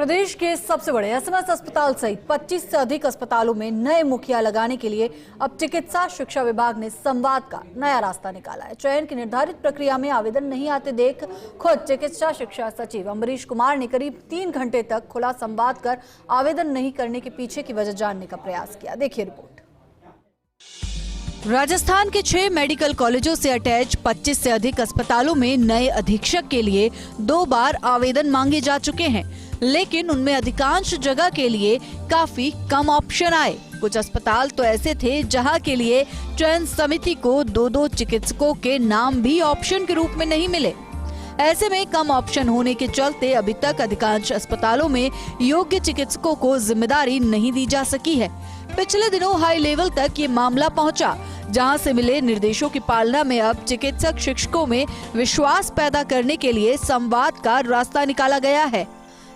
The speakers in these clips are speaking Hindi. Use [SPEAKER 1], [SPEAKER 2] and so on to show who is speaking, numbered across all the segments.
[SPEAKER 1] प्रदेश के सबसे बड़े एसएमएस अस्पताल सहित 25 से अधिक अस्पतालों में नए मुखिया लगाने के लिए अब चिकित्सा शिक्षा विभाग ने संवाद का नया रास्ता निकाला है। चयन की निर्धारित प्रक्रिया में आवेदन नहीं आते देख खुद चिकित्सा शिक्षा सचिव अम्बरीश कुमार ने करीब 3 घंटे तक खुला संवाद कर आवेदन नहीं करने के पीछे की वजह जानने का प्रयास किया। देखिए रिपोर्ट। राजस्थान के 6 मेडिकल कॉलेजों से अटैच 25 से अधिक अस्पतालों में नए अधीक्षक के लिए 2 बार आवेदन मांगे जा चुके हैं, लेकिन उनमें अधिकांश जगह के लिए काफी कम ऑप्शन आए। कुछ अस्पताल तो ऐसे थे जहां के लिए चयन समिति को 2-2 चिकित्सकों के नाम भी ऑप्शन के रूप में नहीं मिले। ऐसे में कम ऑप्शन होने के चलते अभी तक अधिकांश अस्पतालों में योग्य चिकित्सकों को जिम्मेदारी नहीं दी जा सकी है। पिछले दिनों हाई लेवल तक ये मामला पहुंचा, जहां से मिले निर्देशों की पालना में अब चिकित्सक शिक्षकों में विश्वास पैदा करने के लिए संवाद का रास्ता निकाला गया है।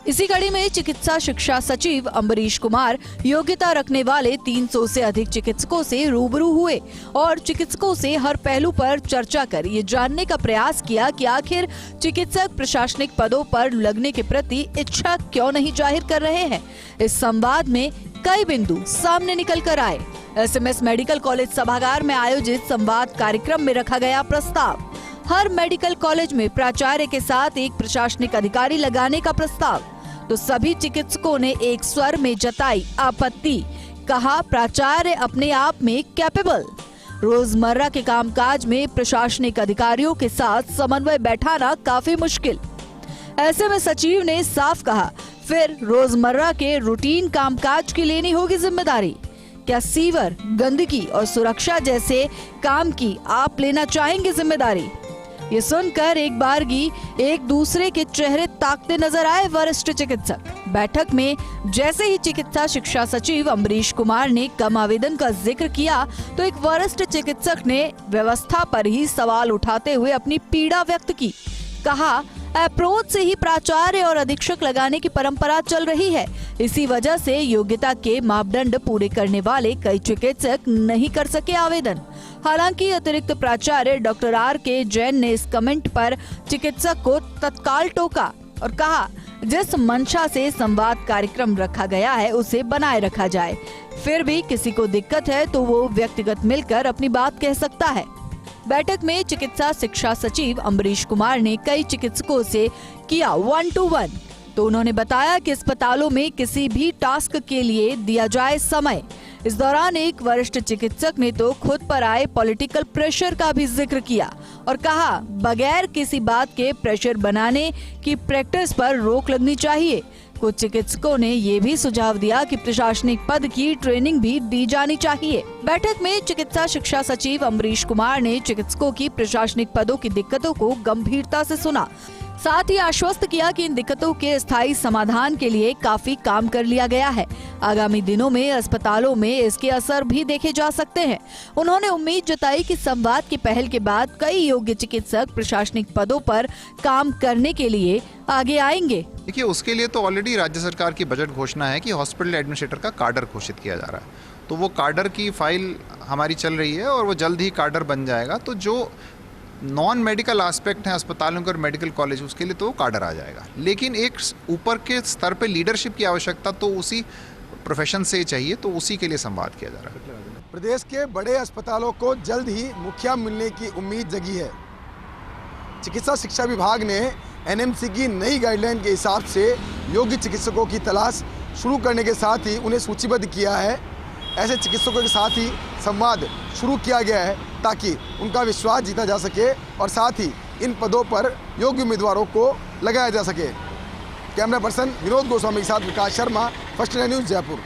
[SPEAKER 1] इसी कड़ी में चिकित्सा शिक्षा सचिव अम्बरीश कुमार योग्यता रखने वाले 300 से अधिक चिकित्सकों से रूबरू हुए और चिकित्सकों से हर पहलू पर चर्चा कर ये जानने का प्रयास किया कि आखिर चिकित्सक प्रशासनिक पदों पर लगने के प्रति इच्छा क्यों नहीं जाहिर कर रहे हैं। इस संवाद में कई बिंदु सामने निकल कर आए। एसएमएस मेडिकल कॉलेज सभागार में आयोजित संवाद कार्यक्रम में रखा गया प्रस्ताव, हर मेडिकल कॉलेज में प्राचार्य के साथ एक प्रशासनिक अधिकारी लगाने का प्रस्ताव, तो सभी चिकित्सकों ने एक स्वर में जताई आपत्ति। कहा प्राचार्य अपने आप में कैपेबल, रोजमर्रा के कामकाज में प्रशासनिक अधिकारियों के साथ समन्वय बैठाना काफी मुश्किल। ऐसे में सचिव ने साफ कहा फिर रोजमर्रा के रूटीन कामकाज की लेनी होगी जिम्मेदारी। क्या सीवर, गंदगी और सुरक्षा जैसे काम की आप लेना चाहेंगे जिम्मेदारी? ये सुनकर एक बारगी एक दूसरे के चेहरे ताकते नजर आए वरिष्ठ चिकित्सक। बैठक में जैसे ही चिकित्सा शिक्षा सचिव अम्बरीश कुमार ने कम आवेदन का जिक्र किया तो एक वरिष्ठ चिकित्सक ने व्यवस्था पर ही सवाल उठाते हुए अपनी पीड़ा व्यक्त की। कहा अप्रोच से ही प्राचार्य और अधीक्षक लगाने की परंपरा चल रही है, इसी वजह से योग्यता के मापदंड पूरे करने वाले कई चिकित्सक नहीं कर सके आवेदन। हालांकि अतिरिक्त प्राचार्य डॉक्टर R.K. जैन ने इस कमेंट पर चिकित्सक को तत्काल टोका और कहा जिस मंशा से संवाद कार्यक्रम रखा गया है उसे बनाए रखा जाए। फिर भी किसी को दिक्कत है तो वो व्यक्तिगत मिलकर अपनी बात कह सकता है। बैठक में चिकित्सा शिक्षा सचिव अम्बरीश कुमार ने कई चिकित्सकों से किया 1-to-1, तो उन्होंने बताया कि अस्पतालों में किसी भी टास्क के लिए दिया जाए समय। इस दौरान एक वरिष्ठ चिकित्सक ने तो खुद पर आए पॉलिटिकल प्रेशर का भी जिक्र किया और कहा बगैर किसी बात के प्रेशर बनाने की प्रैक्टिस पर रोक लगनी चाहिए। कुछ चिकित्सकों ने ये भी सुझाव दिया कि प्रशासनिक पद की ट्रेनिंग भी दी जानी चाहिए। बैठक में चिकित्सा शिक्षा सचिव अम्बरीश कुमार ने चिकित्सकों की प्रशासनिक पदों की दिक्कतों को गंभीरता से सुना, साथ ही आश्वस्त किया कि इन दिक्कतों के स्थायी समाधान के लिए काफी काम कर लिया गया है। आगामी दिनों में अस्पतालों में इसके असर भी देखे जा सकते हैं। उन्होंने उम्मीद जताई कि संवाद की पहल के बाद कई योग्य चिकित्सक प्रशासनिक पदों पर काम करने के लिए आगे आएंगे।
[SPEAKER 2] देखिए, उसके लिए तो ऑलरेडी राज्य सरकार की बजट घोषणा है कि हॉस्पिटल एडमिनिस्ट्रेटर का काडर घोषित किया जा रहा है, तो वो काडर की फाइल हमारी चल रही है और वो जल्द ही काडर बन जाएगा। तो जो नॉन मेडिकल एस्पेक्ट हैं अस्पतालों के और मेडिकल कॉलेज, उसके लिए तो काडर आ जाएगा, लेकिन एक ऊपर के स्तर पे लीडरशिप की आवश्यकता तो उसी प्रोफेशन से चाहिए, तो उसी के लिए संवाद किया जा रहा है।
[SPEAKER 3] प्रदेश के बड़े अस्पतालों को जल्द ही मुखिया मिलने की उम्मीद जगी है। चिकित्सा शिक्षा विभाग ने एनएमसी की नई गाइडलाइन के हिसाब से योग्य चिकित्सकों की तलाश शुरू करने के साथ ही उन्हें सूचीबद्ध किया है। ऐसे चिकित्सकों के साथ ही संवाद शुरू किया गया है ताकि उनका विश्वास जीता जा सके और साथ ही इन पदों पर योग्य उम्मीदवारों को लगाया जा सके। कैमरा पर्सन विनोद गोस्वामी के साथ विकास शर्मा, फर्स्ट न्यूज़ जयपुर।